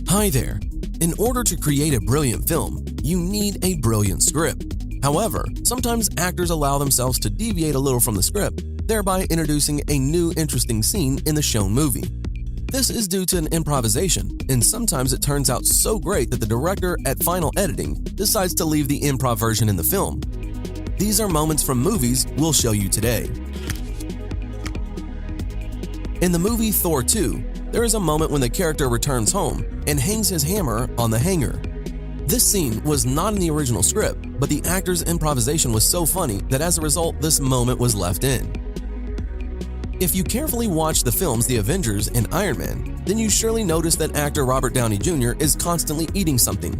Hi there. In order to create a brilliant film, you need a brilliant script. However, sometimes actors allow themselves to deviate a little from the script, thereby introducing a new interesting scene in the shown movie. This is due to an improvisation, and sometimes it turns out so great that the director at final editing decides to leave the improv version in the film. These are moments from movies we'll show you today. In the movie Thor 2, there is a moment when the character returns home and hangs his hammer on the hanger. This scene was not in the original script, but the actor's improvisation was so funny that as a result, this moment was left in. If you carefully watch the films The Avengers and Iron Man, then you surely notice that actor Robert Downey Jr. is constantly eating something.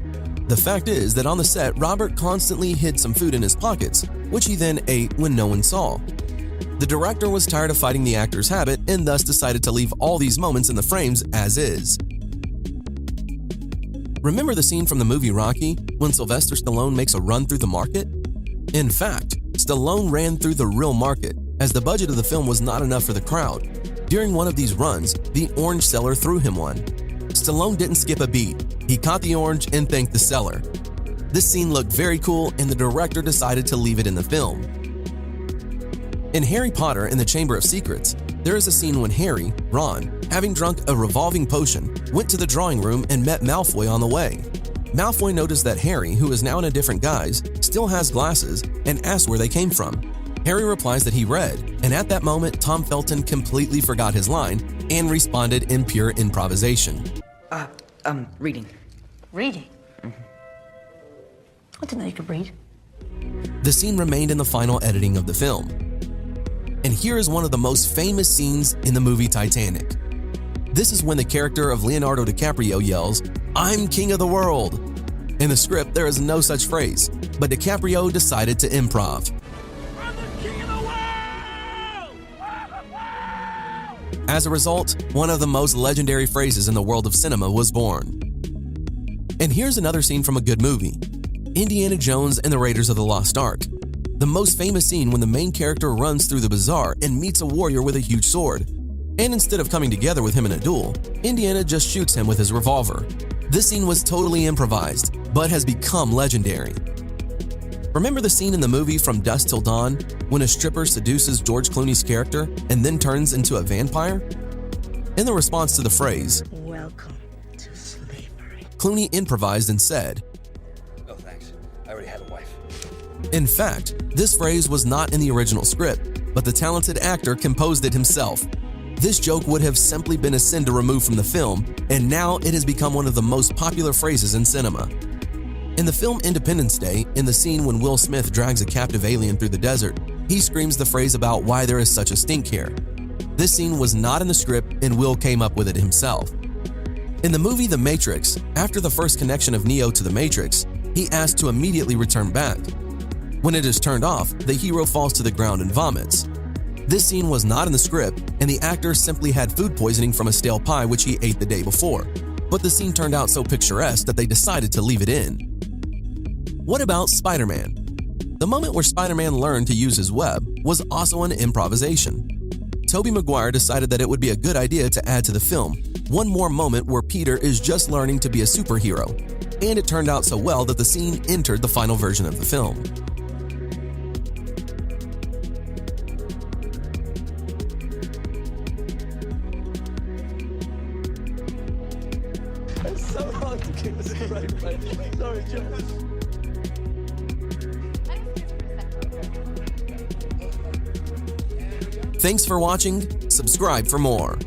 The fact is that on the set, Robert constantly hid some food in his pockets, which he then ate when no one saw. The director was tired of fighting the actor's habit and thus decided to leave all these moments in the frames as is. Remember the scene from the movie Rocky when Sylvester Stallone makes a run through the market? In fact, Stallone ran through the real market, as the budget of the film was not enough for the crowd. During one of these runs, the orange seller threw him one. Stallone didn't skip a beat. He caught the orange and thanked the seller. This scene looked very cool, and the director decided to leave it in the film. In Harry Potter and the Chamber of Secrets, there is a scene when Harry, Ron, having drunk a revolving potion, went to the drawing room and met Malfoy on the way. Malfoy noticed that Harry, who is now in a different guise, still has glasses and asks where they came from. Harry replies that he read, and at that moment, Tom Felton completely forgot his line and responded in pure improvisation. Reading. Reading? I didn't know you could read. The scene remained in the final editing of the film. And here is one of the most famous scenes in the movie Titanic. This is when the character of Leonardo DiCaprio yells, "I'm king of the world." In the script, there is no such phrase, but DiCaprio decided to improv. I'm the king of the world! As a result, one of the most legendary phrases in the world of cinema was born. And here's another scene from a good movie, Indiana Jones and the Raiders of the Lost Ark. The most famous scene when the main character runs through the bazaar and meets a warrior with a huge sword. And instead of coming together with him in a duel, Indiana just shoots him with his revolver. This scene was totally improvised, but has become legendary. Remember the scene in the movie From Dusk Till Dawn when a stripper seduces George Clooney's character and then turns into a vampire? In the response to the phrase, Welcome to slavery, Clooney improvised and said, "Oh, thanks. I already have a wife." In fact, this phrase was not in the original script, but the talented actor composed it himself. This joke would have simply been a sin to remove from the film, and now it has become one of the most popular phrases in cinema. In the film Independence Day, in the scene when Will Smith drags a captive alien through the desert, he screams the phrase about why there is such a stink here. This scene was not in the script, and Will came up with it himself. In the movie The Matrix, after the first connection of Neo to the Matrix, he asked to immediately return back. When it is turned off, the hero falls to the ground and vomits. This scene was not in the script, and the actor simply had food poisoning from a stale pie which he ate the day before. But the scene turned out so picturesque that they decided to leave it in. What about Spider-Man? The moment where Spider-Man learned to use his web was also an improvisation. Tobey Maguire decided that it would be a good idea to add to the film one more moment where Peter is just learning to be a superhero, and it turned out so well that the scene entered the final version of the film. It's so hard to keep this right. Sorry, Joe. Thanks for watching. Subscribe for more.